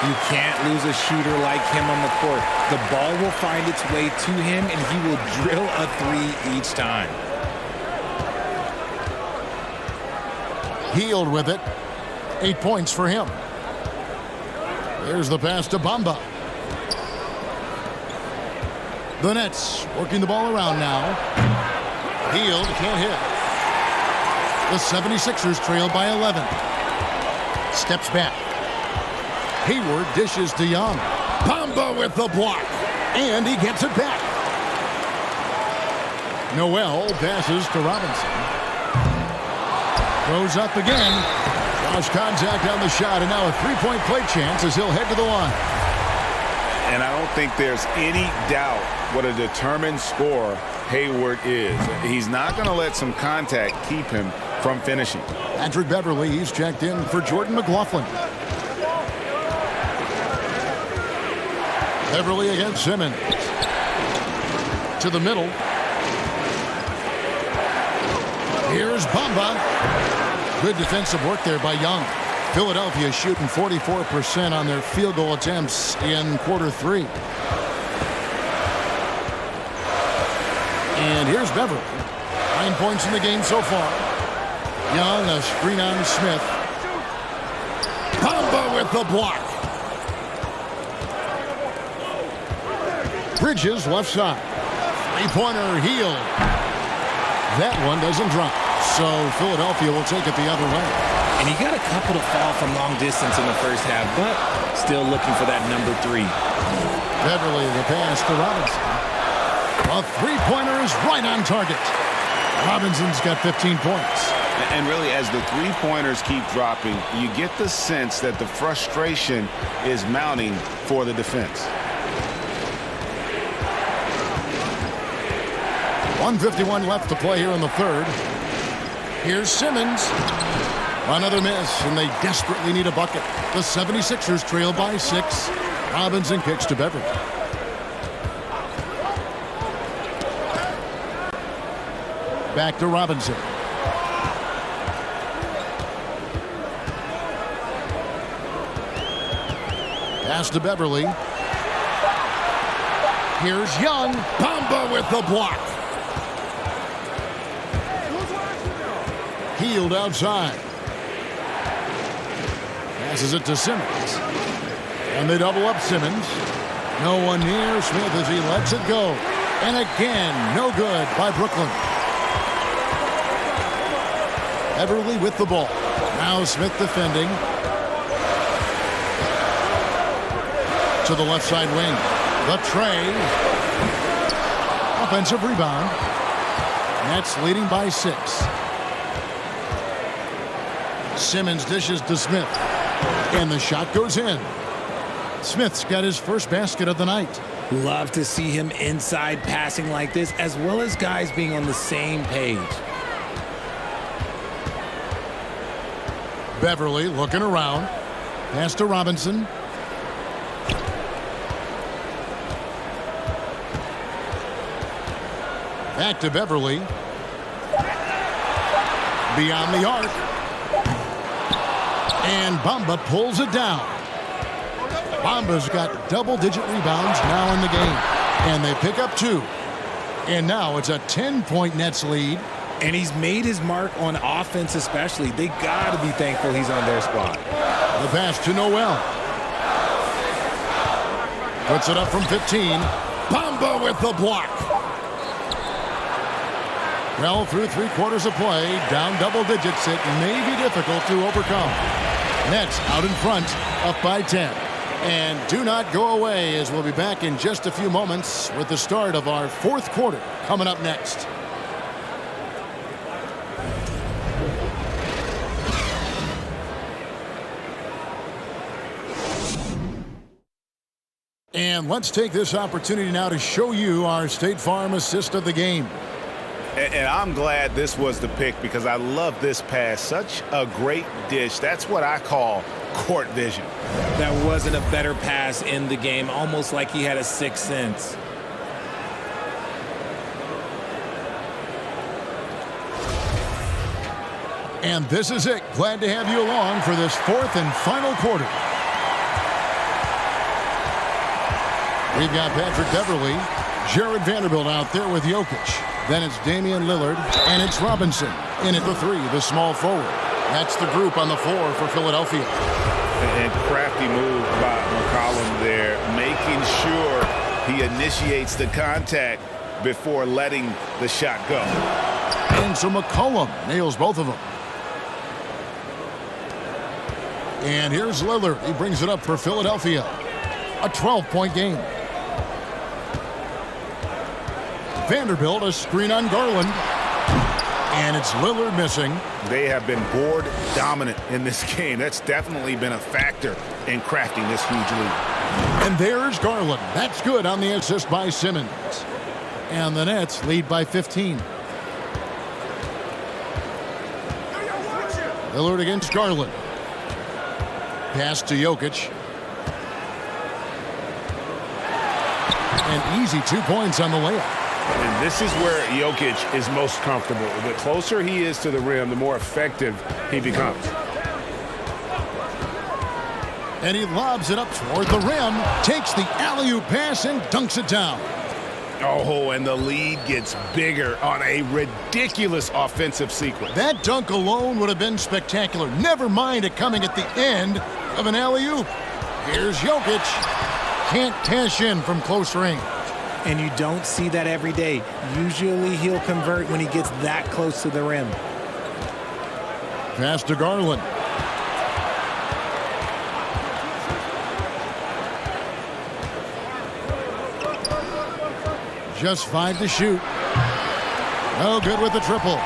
You can't lose a shooter like him on the court. The ball will find its way to him, and he will drill a 3 each time.
Hield with it. 8 points for him. There's the pass to Bamba. The Nets working the ball around now. Hield can't hit. The 76ers trail by 11. Steps back. Hayward dishes to Young. Bamba with the block. And he gets it back. Noel passes to Robinson. Throws up again. Lost contact on the shot, and now a three-point play chance as he'll head to the line.
And I don't think there's any doubt what a determined scorer Hayward is. He's not going to let some contact keep him from finishing.
Patrick Beverly, he's checked in for Jordan McLaughlin. Beverly against Simmons. To the middle. Here's Bamba. Good defensive work there by Young. Philadelphia shooting 44% on their field goal attempts in quarter 3. And here's Beverly. 9 points in the game so far. Young, a screen on Smith. Bamba with the block. Bridges left side. Three-pointer Hield. That one doesn't drop. So Philadelphia will take it the other way.
And he got a couple to fall from long distance in the first half, but still looking for that number 3.
Beverly, the pass to Robinson. A three-pointer is right on target. Robinson's got 15 points.
And really, as the three-pointers keep dropping, you get the sense that the frustration is mounting for the defense.
1:51 left to play here in the third. Here's Simmons. Another miss, and they desperately need a bucket. The 76ers trail by 6. Robinson kicks to Beverly. Back to Robinson. Pass to Beverly. Here's Young. Bamba with the block. Hield outside. Passes it to Simmons. And they double up Simmons. No one near Smith as he lets it go. And again, no good by Brooklyn. Beverly with the ball. Now Smith defending. To the left side wing. The tray. Offensive rebound. Nets leading by 6. Simmons dishes to Smith. And the shot goes in. Smith's got his first basket of the night.
Love to see him inside passing like this, as well as guys being on the same page.
Beverly looking around. Pass to Robinson. Back to Beverly. Beyond the arc. And Bamba pulls it down. Bamba's got double-digit rebounds now in the game. And they pick up 2. And now it's a 10-point Nets lead.
And he's made his mark on offense especially. They got to be thankful he's on their squad.
The pass to Noel. Puts it up from 15. Bamba with the block. Well, through 3 quarters of play, down double digits, it may be difficult to overcome. Nets out in front, up by 10. And do not go away, as we'll be back in just a few moments with the start of our 4th quarter coming up next. And let's take this opportunity now to show you our State Farm assist of the game.
And I'm glad this was the pick because I love this pass. Such a great dish. That's what I call court vision.
That wasn't a better pass in the game, almost like he had a 6th sense.
And this is it. Glad to have you along for this 4th and final quarter. We've got Patrick Beverly, Jared Vanderbilt out there with Jokic. Then it's Damian Lillard, and it's Robinson. In at the 3, the small forward. That's the group on the floor for Philadelphia.
And crafty move by McCollum there, making sure he initiates the contact before letting the shot go.
And so McCollum nails both of them. And here's Lillard. He brings it up for Philadelphia. A 12-point game. Vanderbilt, a screen on Garland. And it's Lillard missing.
They have been board dominant in this game. That's definitely been a factor in crafting this huge lead.
And there's Garland. That's good on the assist by Simmons. And the Nets lead by 15. Lillard against Garland. Pass to Jokic. And easy 2 points on the layup.
And this is where Jokic is most comfortable. The closer he is to the rim, the more effective he becomes.
And he lobs it up toward the rim, takes the alley-oop pass and dunks it down.
Oh, and the lead gets bigger on a ridiculous offensive sequence.
That dunk alone would have been spectacular. Never mind it coming at the end of an alley-oop. Here's Jokic. Can't cash in from close range.
And you don't see that every day. Usually he'll convert when he gets that close to the rim.
Pass to Garland. Just 5 to shoot. No good with the triple.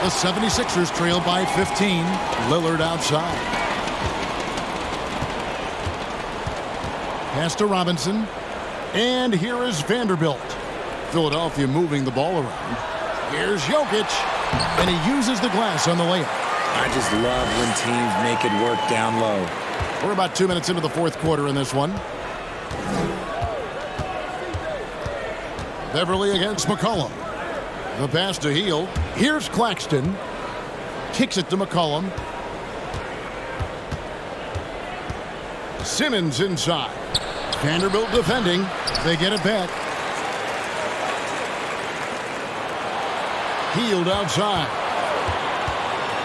The 76ers trail by 15. Lillard outside. Pass to Robinson. And here is Vanderbilt. Philadelphia moving the ball around. Here's Jokic. And he uses the glass on the layup.
I just love when teams make it work down low.
We're about 2 minutes into the 4th quarter in this one. Beverly against McCollum. The pass to Hield. Here's Claxton. Kicks it to McCollum. Simmons inside. Vanderbilt defending. They get it back. Hield outside.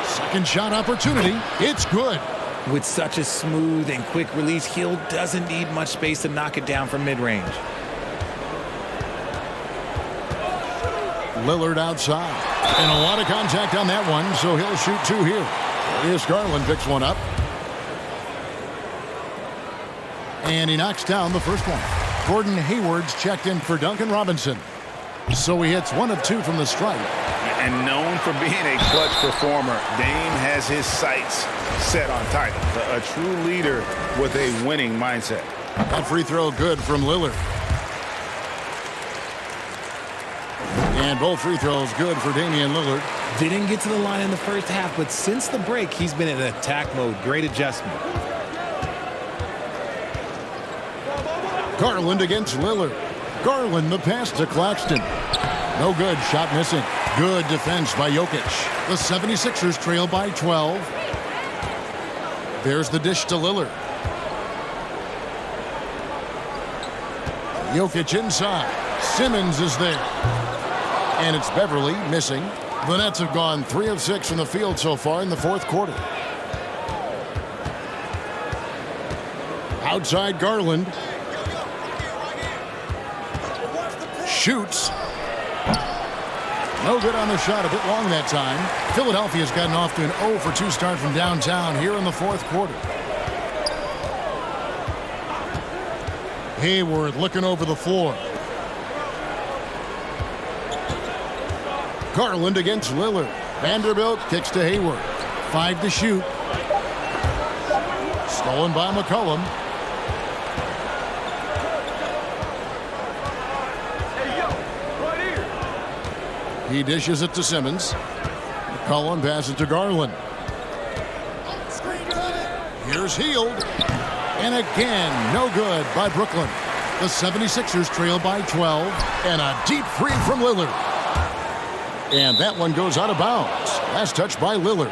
Second shot opportunity. It's good.
With such a smooth and quick release, Hield doesn't need much space to knock it down from mid-range.
Lillard outside. And a lot of contact on that one, so he'll shoot 2 here. Here's Garland picks one up. And he knocks down the first one. Gordon Hayward's checked in for Duncan Robinson. So he hits 1 of 2 from the stripe.
And known for being a clutch performer, Dame has his sights set on title. A true leader with a winning mindset.
That free throw good from Lillard. And both free throws good for Damian Lillard.
Didn't get to the line in the first half, but since the break, he's been in attack mode. Great adjustment.
Garland against Lillard. Garland the pass to Claxton. No good. Shot missing. Good defense by Jokic. The 76ers trail by 12. There's the dish to Lillard. Jokic inside. Simmons is there. And it's Beverly missing. The Nets have gone 3 of 6 from the field so far in the fourth quarter. Outside Garland. Shoots. No good on the shot, a bit long that time. Philadelphia's gotten off to an 0 for 2 start from downtown here in the fourth quarter. Hayward looking over the floor. Garland against Lillard. Vanderbilt kicks to Hayward. 5 to shoot. Stolen by McCollum. He dishes it to Simmons. McCollum passes it to Garland. Here's Hield. And again, no good by Brooklyn. The 76ers trail by 12. And a deep three from Lillard. And that one goes out of bounds. Last touch by Lillard.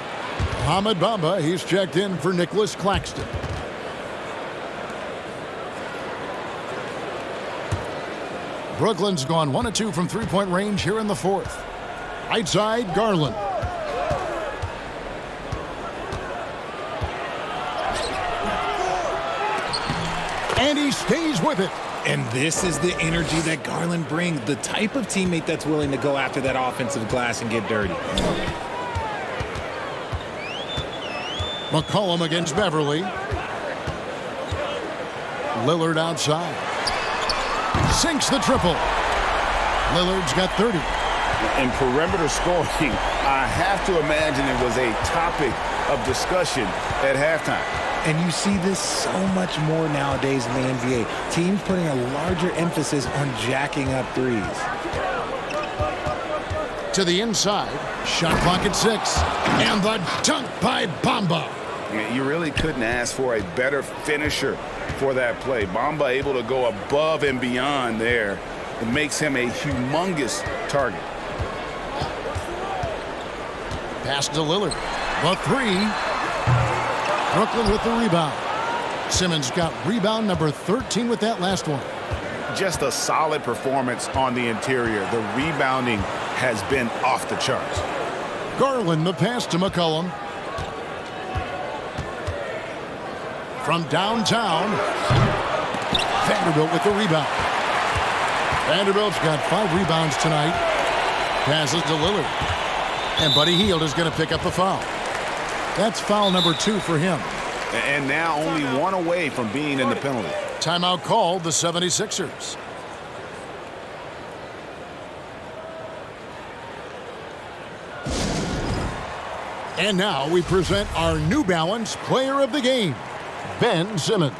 Mohamed Bamba, he's checked in for Nicholas Claxton. Brooklyn's gone 1 of 2 from three-point range here in the fourth. Right side, Garland. And he stays with it.
And this is the energy that Garland brings, the type of teammate that's willing to go after that offensive glass and get dirty.
McCollum against Beverly. Lillard outside. Sinks the triple. Lillard's got 30.
In perimeter scoring, I have to imagine it was a topic of discussion at halftime.
And you see this so much more nowadays in the NBA. Teams putting a larger emphasis on jacking up threes.
To the inside. Shot clock at 6. And the dunk by Bamba.
You really couldn't ask for a better finisher for that play. Bamba able to go above and beyond there. It makes him a humongous target.
Pass to Lillard. The 3. Brooklyn with the rebound. Simmons got rebound number 13 with that last one.
Just a solid performance on the interior. The rebounding has been off the charts.
Garland the pass to McCollum. From downtown. Vanderbilt with the rebound. Vanderbilt's got 5 rebounds tonight. Passes to Lillard. And Buddy Hield is going to pick up a foul. That's foul number 2 for him.
And now only 1 away from being in the penalty.
Timeout called the 76ers. And now we present our New Balance Player of the Game, Ben Simmons.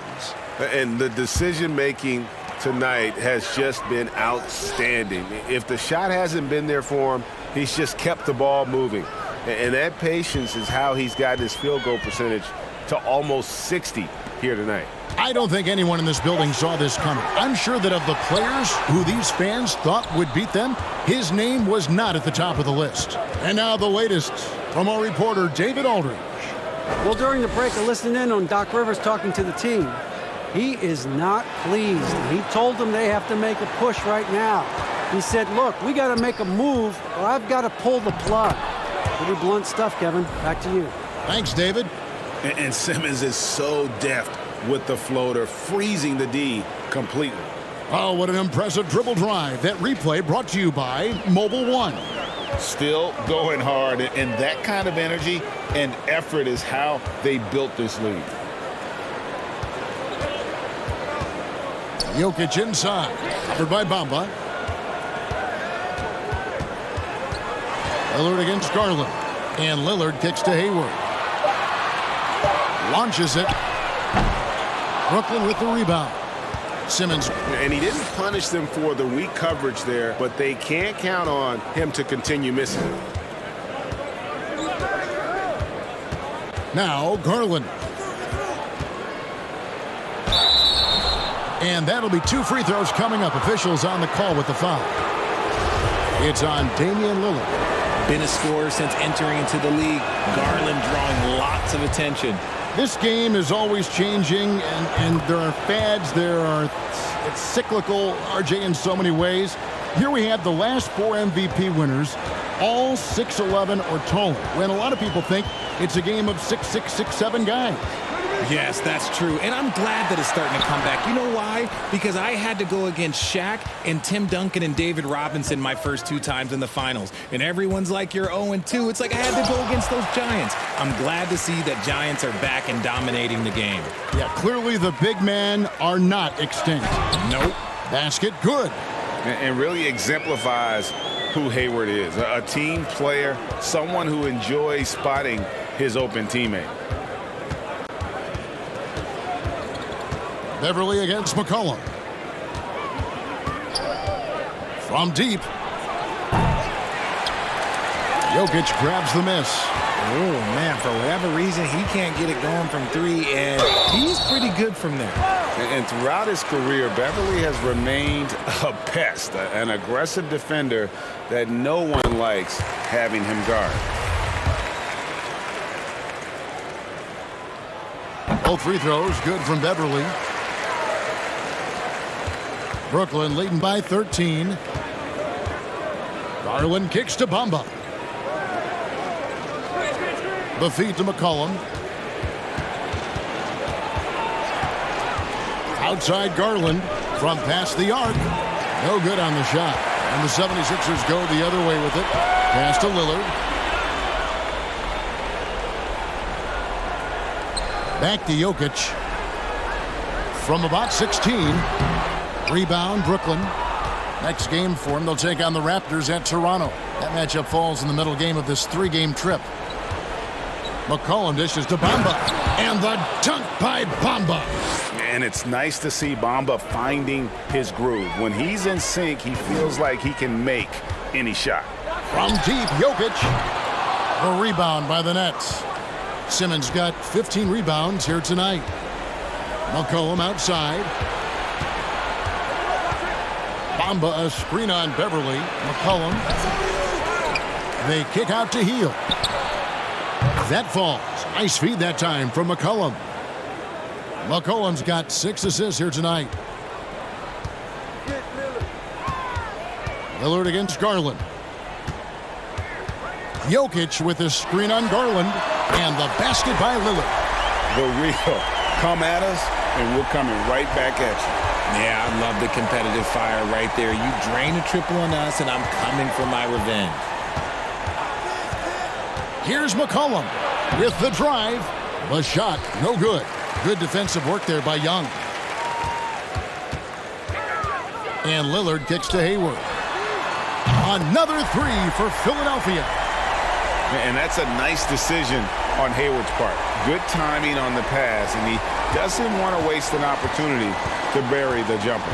And the decision-making tonight has just been outstanding. If the shot hasn't been there for him, he's just kept the ball moving. And that patience is how he's got his field goal percentage to almost 60 here tonight.
I don't think anyone in this building saw this coming. I'm sure that of the players who these fans thought would beat them, his name was not at the top of the list. And now the latest from our reporter, David Aldridge.
Well, during the break, I listened in on Doc Rivers talking to the team. He is not pleased. He told them they have to make a push right now. He said, look, we got to make a move or I've got to pull the plug. Pretty blunt stuff, Kevin. Back to you.
Thanks, David.
And Simmons is so deft with the floater, freezing the D completely.
Oh, what an impressive dribble drive. That replay brought to you by Mobile One.
Still going hard, and that kind of energy and effort is how they built this league.
Jokic inside, covered by Bamba. Lillard against Garland. And Lillard kicks to Hayward. Launches it. Brooklyn with the rebound. Simmons.
And he didn't punish them for the weak coverage there, but they can't count on him to continue missing.
Now Garland. And that'll be 2 free throws coming up. Officials on the call with the foul. It's on Damian Lillard.
Been a scorer since entering into the league. Garland drawing lots of attention.
This game is always changing, and there are fads. It's cyclical, RJ, in so many ways. Here we have the last 4 MVP winners, all 6'11" or taller, when a lot of people think it's a game of 6'6", 6'7" guys.
Yes, that's true. And I'm glad that it's starting to come back. You know why? Because I had to go against Shaq and Tim Duncan and David Robinson my first 2 times in the finals. And everyone's like, you're 0-2. It's like I had to go against those Giants. I'm glad to see that Giants are back and dominating the game.
Yeah, clearly the big men are not extinct.
Nope.
Basket good.
And really exemplifies who Hayward is. A team player, someone who enjoys spotting his open teammate.
Beverly against McCollum. From deep. Jokic grabs the miss.
Oh, man, for whatever reason, he can't get it going from 3, and he's pretty good from there.
And throughout his career, Beverly has remained a pest, an aggressive defender that no one likes having him guard.
Both free throws good from Beverly. Brooklyn leading by 13. Garland kicks to Bamba. The feed to McCollum. Outside Garland from past the arc. No good on the shot. And the 76ers go the other way with it. Pass to Lillard. Back to Jokic. From about 16. Rebound, Brooklyn. Next game for them, they'll take on the Raptors at Toronto. That matchup falls in the middle game of this 3-game trip. McCollum dishes to Bamba. And the dunk by Bamba.
And it's nice to see Bamba finding his groove. When he's in sync, he feels like he can make any shot.
From deep, Jokic. The rebound by the Nets. Simmons got 15 rebounds here tonight. McCollum outside. Bamba, a screen on Beverly. McCollum. They kick out to Heel. That falls. Nice feed that time from McCollum. McCollum's got 6 assists here tonight. Lillard against Garland. Jokic with a screen on Garland. And the basket by Lillard.
The real come at us, and we're coming right back at you.
Yeah, I love the competitive fire right there. You drain a triple on us, and I'm coming for my revenge.
Here's McCollum with the drive. The shot, no good. Good defensive work there by Young. And Lillard kicks to Hayward. Another 3 for Philadelphia.
And that's a nice decision on Hayward's part. Good timing on the pass, and he doesn't want to waste an opportunity to bury the jumper.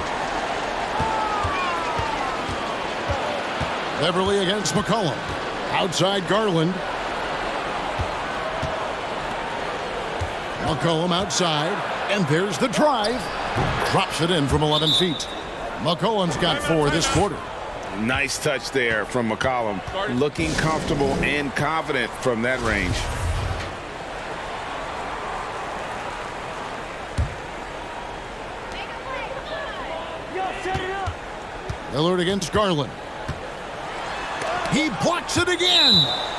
Beverly against McCollum. Outside Garland. McCollum outside. And there's the drive. Drops it in from 11 feet. McCollum's got 4 this quarter.
Nice touch there from McCollum. Looking comfortable and confident from that range.
Lillard against Garland. He blocks it again.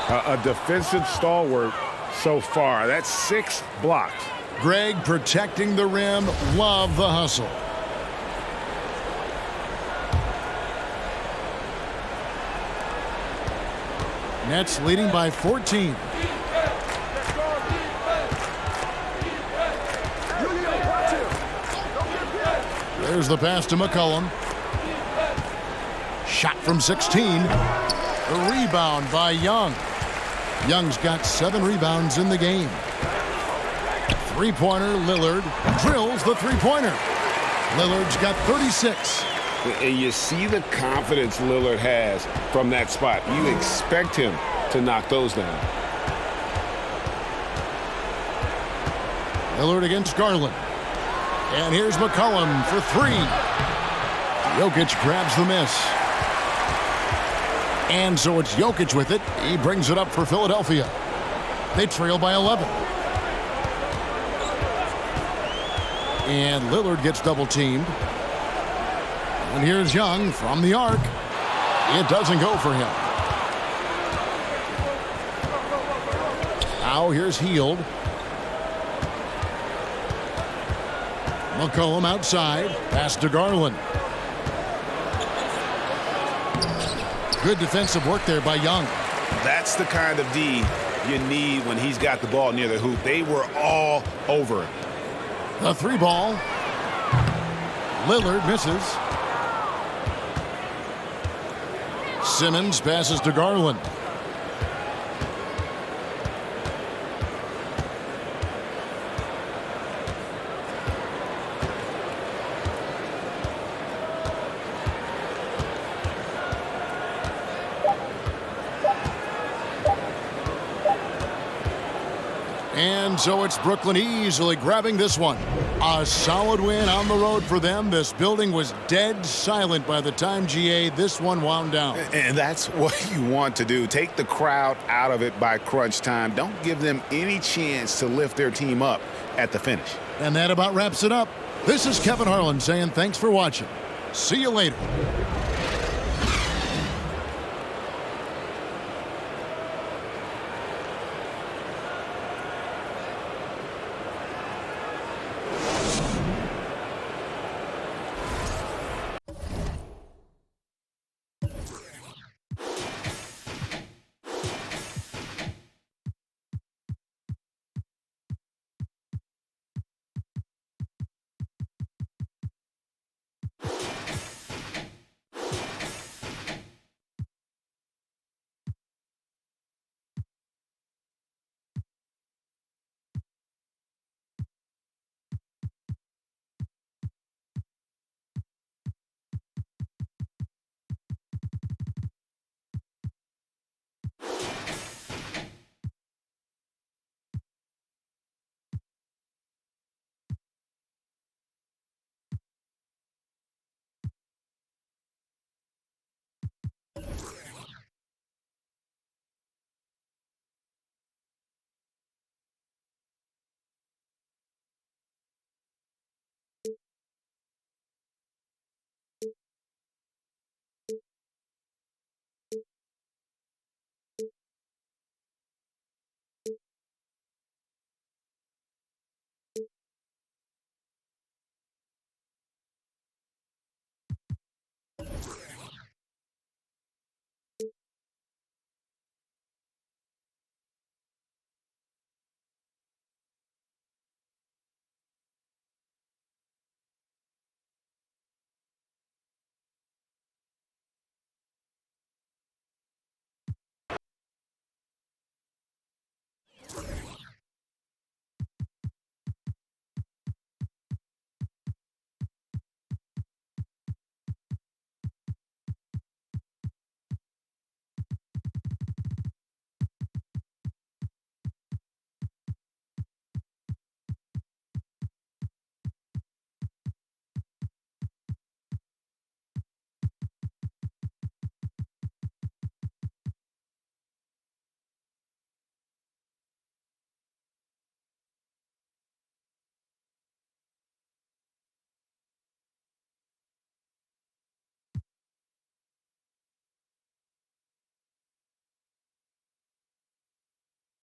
A defensive stalwart so far. That's 6 blocks.
Greg protecting the rim. Love the hustle. Nets leading by 14. There's the pass to McCollum. Shot from 16. The rebound by Young. Young's got 7 rebounds in the game. Three-pointer, Lillard drills the three-pointer. Lillard's got 36.
And you see the confidence Lillard has from that spot. You expect him to knock those down.
Lillard against Garland. And here's McCollum for three. Jokic grabs the miss. And so it's Jokic with it. He brings it up for Philadelphia. They trail by 11. And Lillard gets double-teamed. And here's Young from the arc. It doesn't go for him. Now here's Hield. McCollum outside. Pass to Garland. Good defensive work there by Young.
That's the kind of D you need when he's got the ball near the hoop. They were all over it.
The three ball. Lillard misses. Simmons passes to Garland. And so it's Brooklyn easily grabbing this one. A solid win on the road for them. This building was dead silent by the time, GA, this one wound down.
And that's what you want to do. Take the crowd out of it by crunch time. Don't give them any chance to lift their team up at the finish.
And that about wraps it up. This is Kevin Harlan saying thanks for watching. See you later.